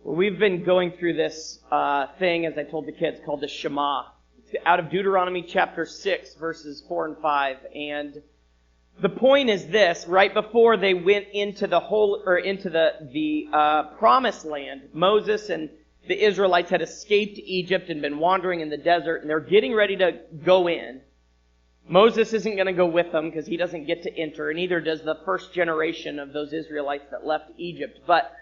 Well, we've been going through this thing, as I told the kids, called the Shema. It's out of Deuteronomy chapter 6, verses 4 and 5. And the point is this: right before they went into the promised land, Moses and the Israelites had escaped Egypt and been wandering in the desert, and they're getting ready to go in. Moses isn't going to go with them because he doesn't get to enter, and neither does the first generation of those Israelites that left Egypt. But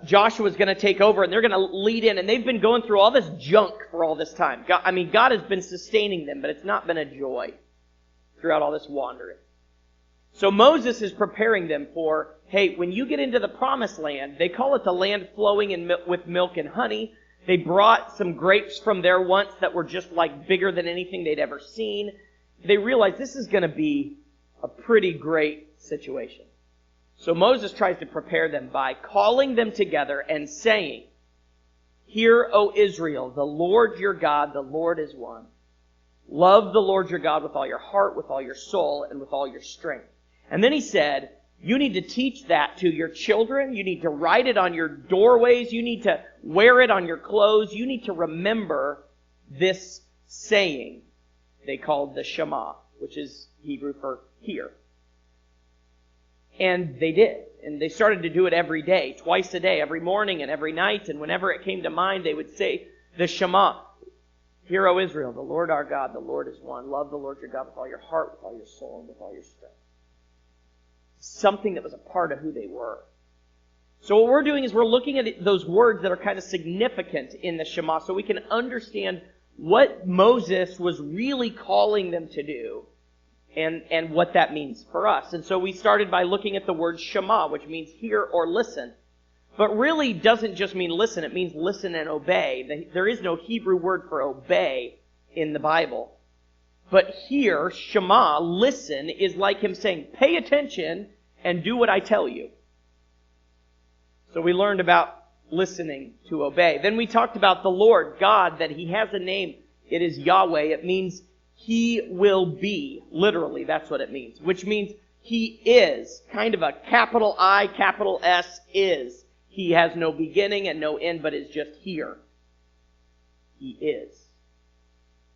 Joshua's going to take over, and they're going to lead in, and they've been going through all this junk for all this time. God has been sustaining them, but it's not been a joy throughout all this wandering. So Moses is preparing them for, hey, when you get into the promised land, they call it the land flowing with milk and honey. They brought some grapes from there once that were just like bigger than anything they'd ever seen. They realized this is going to be a pretty great situation. So Moses tries to prepare them by calling them together and saying, "Hear, O Israel, the Lord your God, the Lord is one. Love the Lord your God with all your heart, with all your soul, and with all your strength." And then he said, you need to teach that to your children. You need to write it on your doorways. You need to wear it on your clothes. You need to remember this saying they called the Shema, which is Hebrew for hear. And they did. And they started to do it every day, twice a day, every morning and every night. And whenever it came to mind, they would say the Shema. "Hear, O Israel, the Lord our God, the Lord is one. Love the Lord your God with all your heart, with all your soul, and with all your strength." Something that was a part of who they were. So what we're doing is we're looking at those words that are kind of significant in the Shema so we can understand what Moses was really calling them to do and what that means for us. And so we started by looking at the word Shema, which means hear or listen. But really doesn't just mean listen, it means listen and obey. There is no Hebrew word for obey in the Bible. But here, Shema, listen, is like him saying, pay attention and do what I tell you. So we learned about listening to obey. Then we talked about the Lord, God, that he has a name. It is Yahweh. It means he will be. Literally, that's what it means. Which means he is. Kind of a capital I, capital S, is. He has no beginning and no end, but is just here. He is.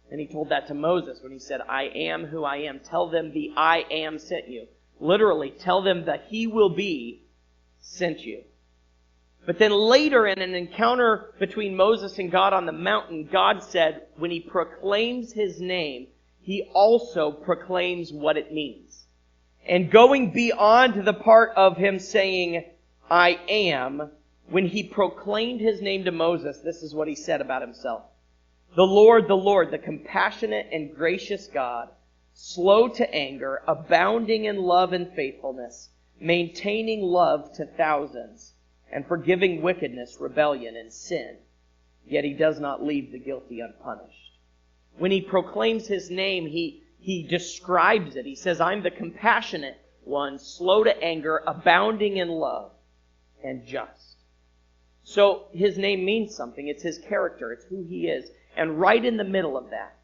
And he told that to Moses when he said, I am who I am. Tell them the I am sent you. Literally, tell them that he will be sent you. But then later in an encounter between Moses and God on the mountain, God said when he proclaims his name, he also proclaims what it means. And going beyond the part of him saying, I am, when he proclaimed his name to Moses, this is what he said about himself. The Lord, the compassionate and gracious God, slow to anger, abounding in love and faithfulness, maintaining love to thousands, and forgiving wickedness, rebellion, and sin. Yet he does not leave the guilty unpunished. When he proclaims his name, he describes it. He says, I'm the compassionate one, slow to anger, abounding in love, and just. So his name means something. It's his character. It's who he is. And right in the middle of that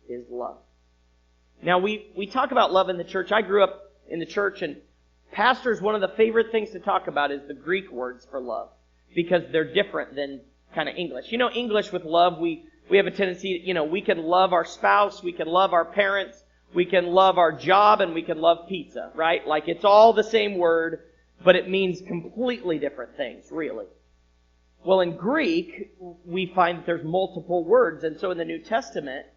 is love. Now, we talk about love in the church. I grew up in the church, and pastors, one of the favorite things to talk about is the Greek words for love, because they're different than kind of English. You know, English with love, we have a tendency, we can love our spouse, we can love our parents, we can love our job, and we can love pizza, right? Like, it's all the same word, but it means completely different things, really. Well, in Greek, we find that there's multiple words, and so in the New Testament,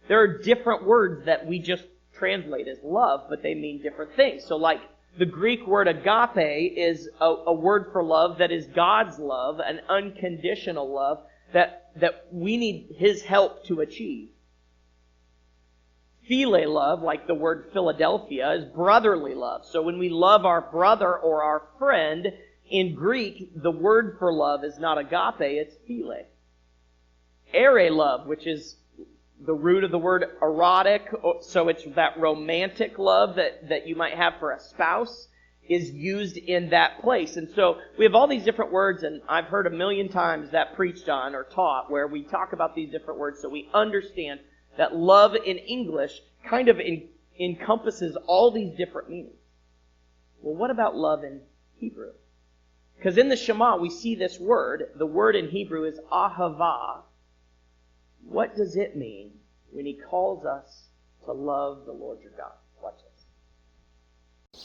there are different words that we just translate as love, but they mean different things. So like the Greek word agape is a word for love that is God's love, an unconditional love that we need his help to achieve. Phile love, like the word Philadelphia, is brotherly love. So when we love our brother or our friend, in Greek, the word for love is not agape, it's phile. Ere love, which is the root of the word erotic, so it's that romantic love that you might have for a spouse, is used in that place. And so we have all these different words, and I've heard a million times that preached on or taught where we talk about these different words so we understand that love in English kind of encompasses all these different meanings. Well, what about love in Hebrew? Because in the Shema, we see this word. The word in Hebrew is Ahavah. What does it mean when he calls us to love the Lord your God? Watch this.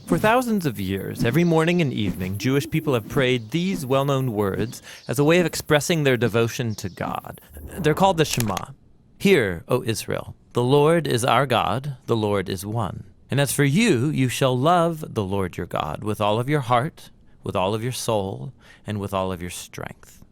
For thousands of years, every morning and evening, Jewish people have prayed these well-known words as a way of expressing their devotion to God. They're called the Shema. Hear, O Israel, the Lord is our God, the Lord is one. And as for you, you shall love the Lord your God with all of your heart, with all of your soul, and with all of your strength.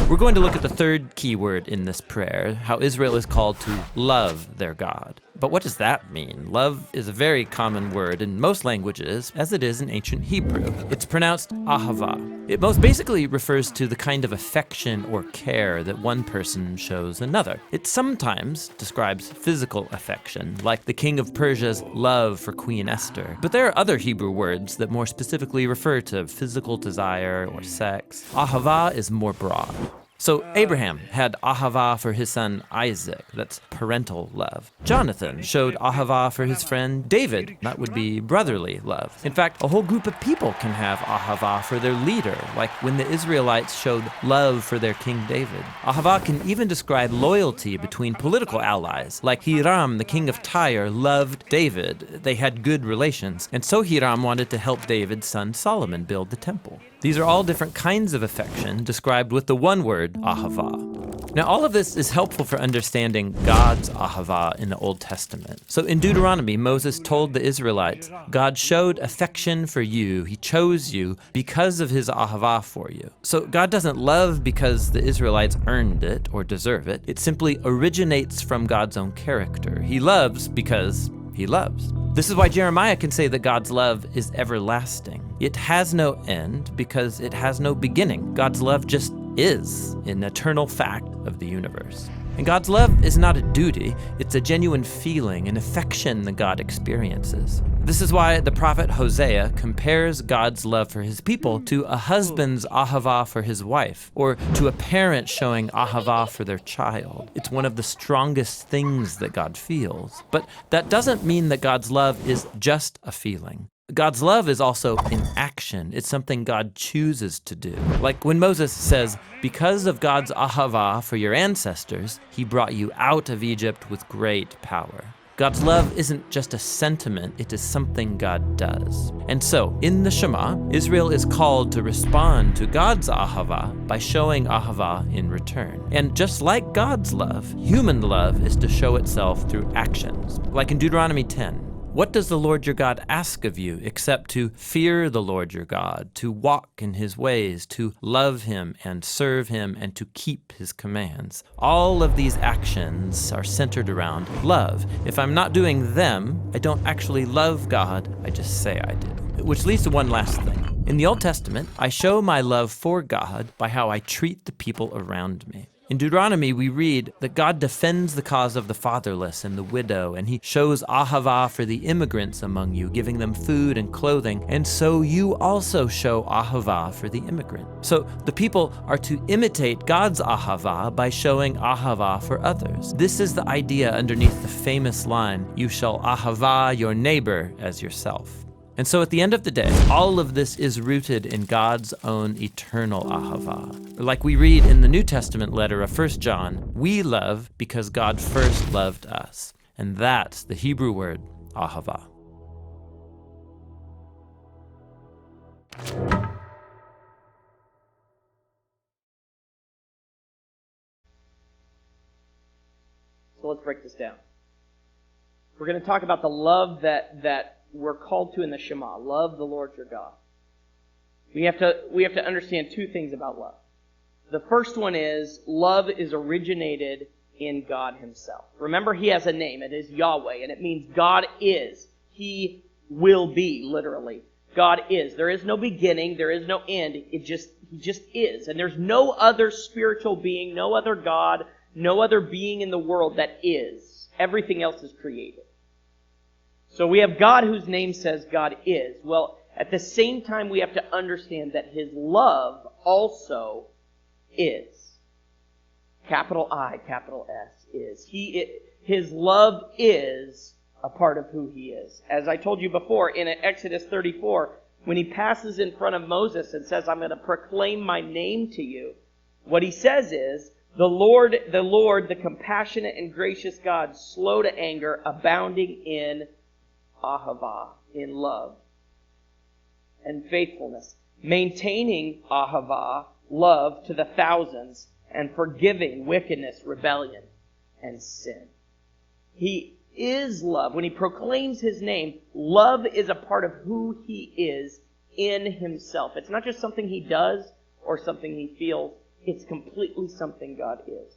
We're going to look at the third key word in this prayer, how Israel is called to love their God. But what does that mean? Love is a very common word in most languages, as it is in ancient Hebrew. It's pronounced Ahavah. It most basically refers to the kind of affection or care that one person shows another. It sometimes describes physical affection, like the king of Persia's love for Queen Esther. But there are other Hebrew words that more specifically refer to physical desire or sex. Ahavah is more broad. So Abraham had Ahavah for his son Isaac, that's parental love. Jonathan showed Ahavah for his friend David, that would be brotherly love. In fact, a whole group of people can have Ahavah for their leader, like when the Israelites showed love for their King David. Ahavah can even describe loyalty between political allies, like Hiram, the king of Tyre, loved David. They had good relations, and so Hiram wanted to help David's son Solomon build the temple. These are all different kinds of affection described with the one word, Ahavah. Now, all of this is helpful for understanding God's Ahavah in the Old Testament. So in Deuteronomy, Moses told the Israelites, God showed affection for you. He chose you because of his Ahavah for you. So God doesn't love because the Israelites earned it or deserve it. It simply originates from God's own character. He loves because he loves. This is why Jeremiah can say that God's love is everlasting. It has no end because it has no beginning. God's love just is an eternal fact of the universe. And God's love is not a duty, it's a genuine feeling, an affection that God experiences. This is why the prophet Hosea compares God's love for his people to a husband's ahavah for his wife, or to a parent showing ahavah for their child. It's one of the strongest things that God feels. But that doesn't mean that God's love is just a feeling. God's love is also in action. It's something God chooses to do. Like when Moses says, because of God's ahavah for your ancestors, he brought you out of Egypt with great power. God's love isn't just a sentiment, it is something God does. And so, in the Shema, Israel is called to respond to God's ahavah by showing ahavah in return. And just like God's love, human love is to show itself through actions. Like in Deuteronomy 10. What does the Lord your God ask of you except to fear the Lord your God, to walk in his ways, to love him and serve him, and to keep his commands? All of these actions are centered around love. If I'm not doing them, I don't actually love God, I just say I do. Which leads to one last thing. In the Old Testament, I show my love for God by how I treat the people around me. In Deuteronomy, we read that God defends the cause of the fatherless and the widow, and he shows ahavah for the immigrants among you, giving them food and clothing, and so you also show ahavah for the immigrant. So the people are to imitate God's ahavah by showing ahavah for others. This is the idea underneath the famous line, you shall ahavah your neighbor as yourself. And so at the end of the day, all of this is rooted in God's own eternal ahavah. Like we read in the New Testament letter of 1 John, we love because God first loved us. And that's the Hebrew word ahavah. So let's break this down. We're going to talk about the love that we're called to in the Shema. Love the Lord your God. We have to understand two things about love. The first one is love is originated in God himself. Remember, he has a name. It is Yahweh, and it means God is. He will be, literally. God is. There is no beginning. There is no end. He just is. And there's no other spiritual being, no other God, no other being in the world that is. Everything else is created. So we have God whose name says God is. Well, at the same time, we have to understand that his love also is. Capital I, capital S, is. His love is a part of who he is. As I told you before, in Exodus 34, when he passes in front of Moses and says, I'm going to proclaim my name to you, what he says is, the Lord, the compassionate and gracious God, slow to anger, abounding in Ahavah, in love and faithfulness, maintaining Ahavah, love, to the thousands, and forgiving wickedness, rebellion, and sin. He is love. When he proclaims his name, love is a part of who he is in himself. It's not just something he does or something he feels. It's completely something God is.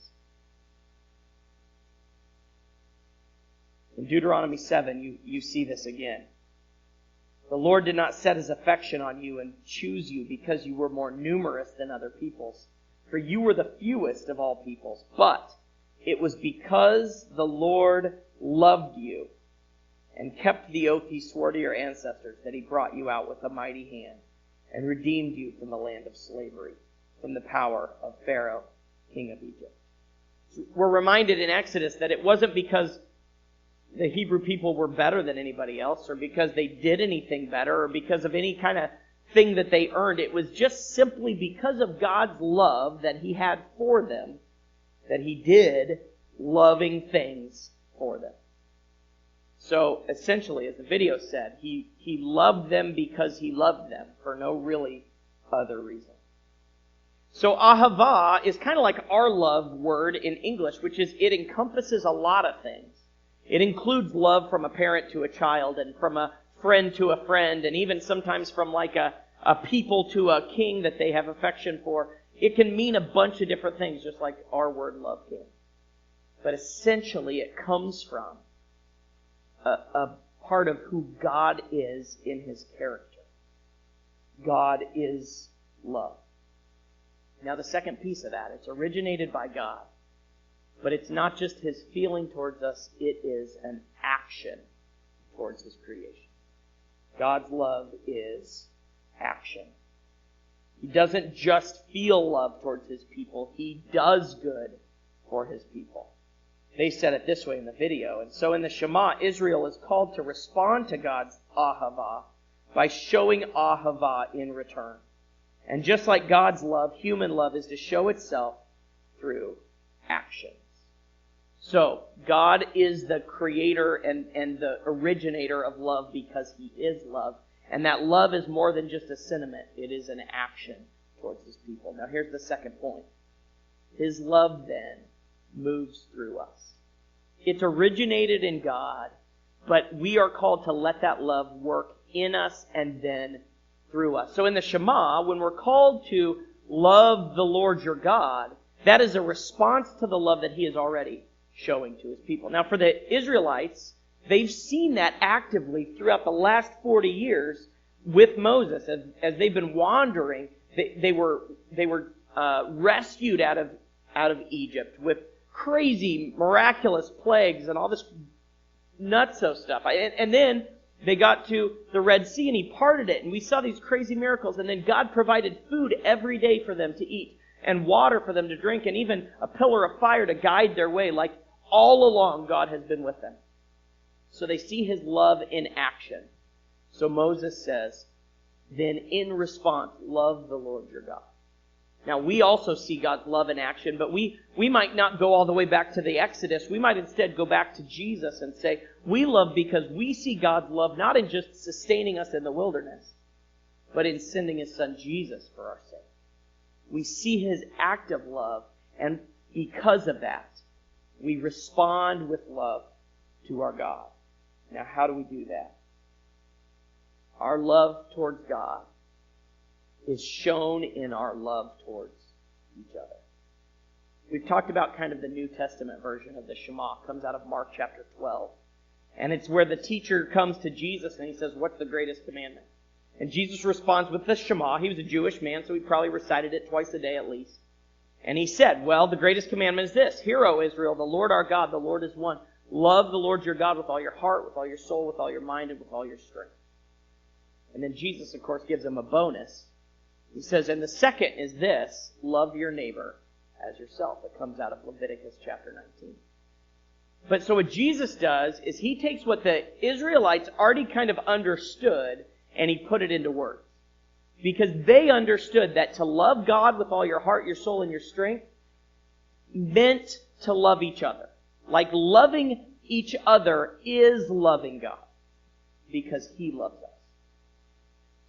In Deuteronomy 7, you see this again. The Lord did not set his affection on you and choose you because you were more numerous than other peoples, for you were the fewest of all peoples. But it was because the Lord loved you and kept the oath he swore to your ancestors that he brought you out with a mighty hand and redeemed you from the land of slavery, from the power of Pharaoh, king of Egypt. We're reminded in Exodus that it wasn't because the Hebrew people were better than anybody else, or because they did anything better, or because of any kind of thing that they earned. It was just simply because of God's love that he had for them, that he did loving things for them. So essentially, as the video said, he loved them because he loved them, for no really other reason. So Ahavah is kind of like our love word in English, which is it encompasses a lot of things. It includes love from a parent to a child, and from a friend to a friend, and even sometimes from like a people to a king that they have affection for. It can mean a bunch of different things, just like our word love can. But essentially it comes from a part of who God is in his character. God is love. Now the second piece of that, it's originated by God. But it's not just his feeling towards us, it is an action towards his creation. God's love is action. He doesn't just feel love towards his people, he does good for his people. They said it this way in the video. And so in the Shema, Israel is called to respond to God's Ahavah by showing Ahavah in return. And just like God's love, human love is to show itself through action. So, God is the creator and the originator of love because he is love. And that love is more than just a sentiment. It is an action towards his people. Now here's the second point. His love then moves through us. It's originated in God, but we are called to let that love work in us and then through us. So in the Shema, when we're called to love the Lord your God, that is a response to the love that he has already showing to his people. Now for the Israelites, they've seen that actively throughout the last 40 years with Moses. As they've been wandering, they were rescued out of Egypt with crazy, miraculous plagues and all this nutso stuff. And then they got to the Red Sea and he parted it, and we saw these crazy miracles, and then God provided food every day for them to eat and water for them to drink, and even a pillar of fire to guide their way. Like all along, God has been with them. So they see his love in action. So Moses says, then in response, love the Lord your God. Now we also see God's love in action, but we might not go all the way back to the Exodus. We might instead go back to Jesus and say, we love because we see God's love not in just sustaining us in the wilderness, but in sending his son Jesus for our sake. We see his act of love, and because of that, we respond with love to our God. Now, how do we do that? Our love towards God is shown in our love towards each other. We've talked about kind of the New Testament version of the Shema. It comes out of Mark chapter 12. And it's where the teacher comes to Jesus and he says, what's the greatest commandment? And Jesus responds with the Shema. He was a Jewish man, so he probably recited it twice a day at least. And he said, well, the greatest commandment is this. Hear, O Israel, the Lord our God, the Lord is one. Love the Lord your God with all your heart, with all your soul, with all your mind, and with all your strength. And then Jesus, of course, gives him a bonus. He says, and the second is this, love your neighbor as yourself. It comes out of Leviticus chapter 19. But so what Jesus does is he takes what the Israelites already kind of understood, and he put it into words. Because they understood that to love God with all your heart, your soul, and your strength meant to love each other. Like loving each other is loving God, because he loves us.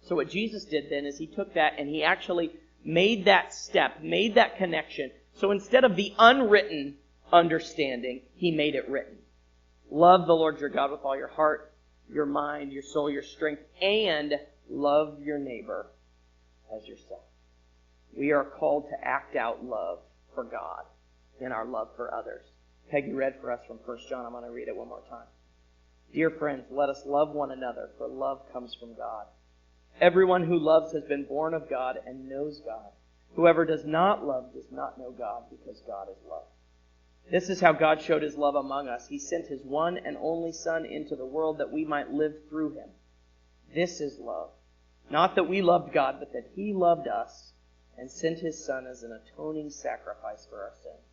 So what Jesus did then is he took that and he actually made that step, made that connection. So instead of the unwritten understanding, he made it written. Love the Lord your God with all your heart, your mind, your soul, your strength, and love your neighbor as yourself. We are called to act out love for God in our love for others. Peggy read for us from 1 John. I'm going to read it one more time. Dear friends, let us love one another, for love comes from God. Everyone who loves has been born of God and knows God. Whoever does not love does not know God, because God is love. This is how God showed his love among us. He sent his one and only Son into the world that we might live through him. This is love. Not that we loved God, but that he loved us and sent his Son as an atoning sacrifice for our sins.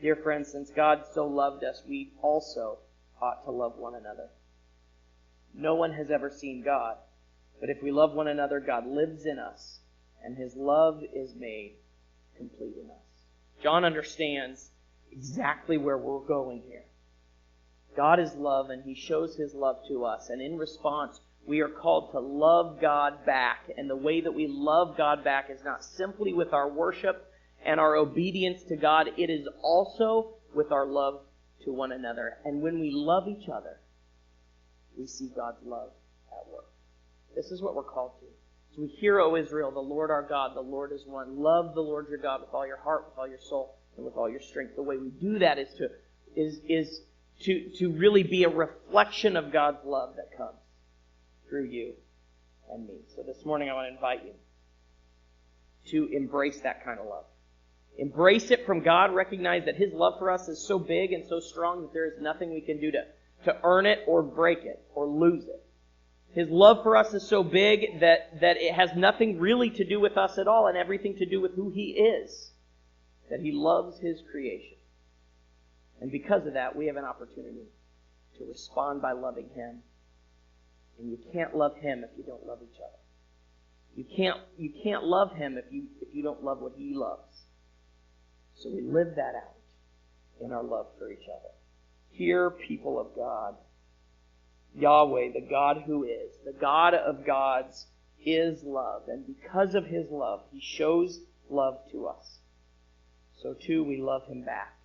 Dear friends, since God so loved us, we also ought to love one another. No one has ever seen God, but if we love one another, God lives in us, and his love is made complete in us. John understands exactly where we're going here. God is love, and he shows his love to us, and in response, we are called to love God back. And the way that we love God back is not simply with our worship and our obedience to God. It is also with our love to one another. And when we love each other, we see God's love at work. This is what we're called to. So we hear, O Israel, the Lord our God, the Lord is one. Love the Lord your God with all your heart, with all your soul, and with all your strength. The way we do that is to really be a reflection of God's love that comes through you and me. So this morning I want to invite you to embrace that kind of love. Embrace it from God. Recognize that his love for us is so big and so strong that there is nothing we can do to earn it or break it or lose it. His love for us is so big that it has nothing really to do with us at all and everything to do with who he is. That he loves his creation. And because of that, we have an opportunity to respond by loving him. And you can't love him if you don't love each other. You can't love him if you don't love what he loves. So we live that out in our love for each other. Hear, people of God, Yahweh, the God who is, the God of gods, is love. And because of his love, he shows love to us. So too we love him back.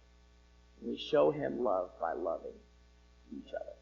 We show him love by loving each other.